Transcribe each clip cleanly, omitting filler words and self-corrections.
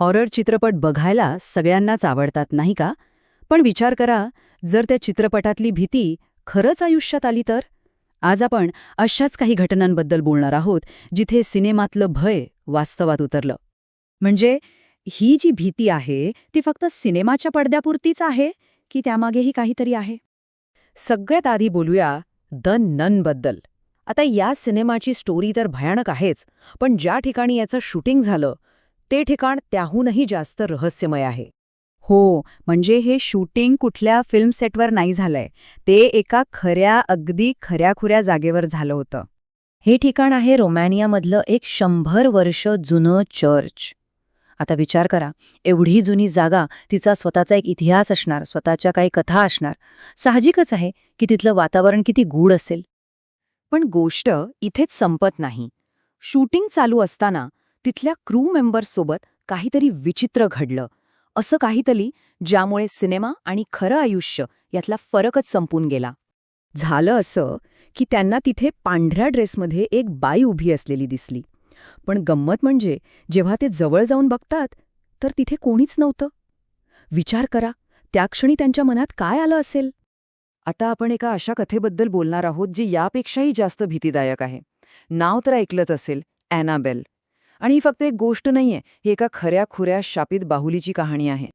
Horror चित्रपट बघायला सगळ्यांनाच आवडतात, नाही का? पण विचार करा, जर त्या चित्रपटातली भीती खरंच आयुष्यात आली तर? आज आपण अशाच काही घटनांबद्दल बोलणार आहोत, जिथे सिनेमातलं भय वास्तवात उतरलं. म्हणजे ही जी भीती आहे, ती फक्त सिनेमाच्या पडद्यापुरतीच आहे, की त्यामागेही काहीतरी आहे? सगळ्यात आधी बोलूया द ननबद्दल. आता या सिनेमाची स्टोरी तर भयानक आहेच, पण ज्या ठिकाणी याचं शूटिंग झालं, ते ठिकाण त्याहूनही जास्त रहस्यमय आहे. हो, म्हणजे हे शूटिंग कुठल्या फिल्म सेटवर नाही झालंय. ते एका अगदी खऱ्याखुऱ्या जागेवर झालं होतं. हे ठिकाण आहे रोमॅनियामधलं एक 100 वर्ष जुनं चर्च. आता विचार करा, एवढी जुनी जागा, तिचा स्वतःचा एक इतिहास असणार, स्वतःच्या काही कथा असणार. साहजिकच आहे की तिथलं वातावरण किती गूढ असेल. पण गोष्ट इथेच संपत नाही. शूटिंग चालू असताना तिथल्या क्रू मेंबर्ससोबत काहीतरी विचित्र घडलं. असं काहीतरी ज्यामुळे सिनेमा आणि खरं आयुष्य यातला फरकच संपून गेला. झालं असं की त्यांना तिथे पांढऱ्या ड्रेसमध्ये एक बाई उभी असलेली दिसली. पण गंमत म्हणजे जेव्हा ते जवळ जाऊन बघतात तर तिथे कोणीच नव्हतं. विचार करा, त्या क्षणी त्यांच्या मनात काय आलं असेल? आता आपण एका अशा कथेबद्दल बोलणार आहोत जी यापेक्षाही जास्त भीतीदायक आहे. नाव तर ऐकलंच असेल, ॲनाबेल. आणि ही फक्त एक गोष्ट नाहीये, ही एका खऱ्या-खुऱ्या शापित बाहुलीची कहाणी आहे.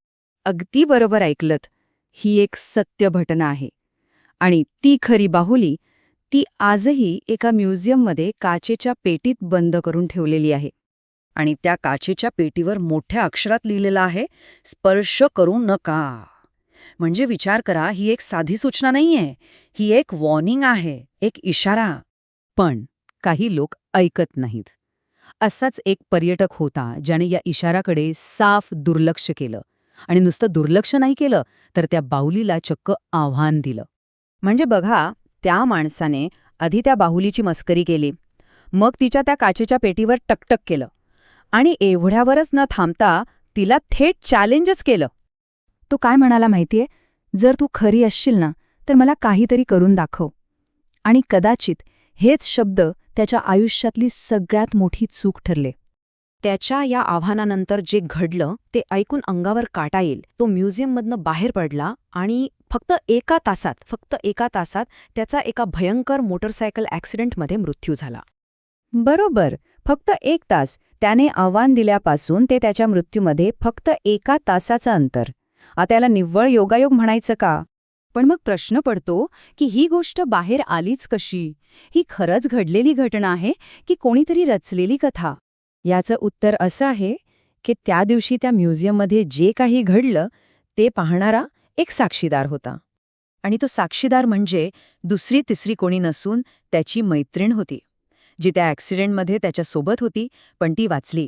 अगदी बरोबर ऐकलत. ही एक सत्य घटना आहे. आणि ती खरी बाहुली, ती आजही एका म्युझियममध्ये काचेच्या पेटीत बंद करून ठेवलेली आहे. आणि त्या काचेच्या पेटीवर मोठ्या अक्षरात लिहिलेलं आहे, स्पर्श करू नका. म्हणजे विचार करा, ही एक साधी सूचना नाहीये, ही एक वॉर्निंग आहे, एक इशारा. पण काही लोक ऐकत नाहीत. असाच एक पर्यटक होता ज्याने या इशाराकडे साफ दुर्लक्ष केलं. आणि नुसतं दुर्लक्ष नाही केलं, तर त्या बाहुलीला चक्क आव्हान दिलं. म्हणजे बघा, त्या माणसाने आधी त्या बाहुलीची मस्करी केली, मग तिच्या त्या काचेच्या पेटीवर टकटक केलं, आणि एवढ्यावरच न थांबता तिला थेट चॅलेंजच केलं. तो काय म्हणाला माहितीये? जर तू खरी असशील ना, तर मला काहीतरी करून दाखव. आणि कदाचित हेच शब्द त्याच्या आयुष्यातली सगळ्यात मोठी चूक ठरले. त्याच्या या आव्हानानंतर जे घडलं ते ऐकून अंगावर काटा येईल. तो म्युझियममधनं बाहेर पडला आणि फक्त एका तासात त्याचा एका भयंकर मोटरसायकल ॲक्सिडेंटमध्ये मृत्यू झाला. बरोबर, फक्त 1 तास. त्याने आव्हान दिल्यापासून ते त्याच्या मृत्यूमध्ये फक्त 1 तासाचं अंतर. आता याला निव्वळ योगायोग म्हणायचं का? पण मग प्रश्न पडतो की ही गोष्ट बाहेर आलीच कशी? ही खरंच घडलेली घटना आहे की कोणीतरी रचलेली कथा? याचं उत्तर असं आहे की त्या दिवशी त्या म्युझियममध्ये जे काही घडलं ते पाहणारा एक साक्षीदार होता. आणि तो साक्षीदार म्हणजे दुसरी तिसरी कोणी नसून त्याची मैत्रीण होती, जी त्या ॲक्सिडेंटमध्ये त्याच्यासोबत होती, पण ती वाचली.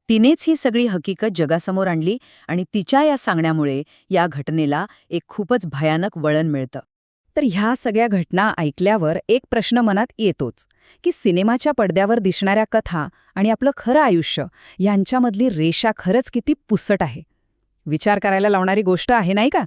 तिनेच ही सगळी हकीकत जगासमोर आणली आणि तिच्या या सांगण्यामुळे या घटनेला एक खूपच भयानक वळण मिळतं. तर ह्या सगळ्या घटना ऐकल्यावर एक प्रश्न मनात येतोच की सिनेमाच्या पडद्यावर दिसणाऱ्या कथा आणि आपलं खरं आयुष्य यांच्यामधली रेषा खरंच किती पुसट आहे. विचार करायला लावणारी गोष्ट आहे, नाही का?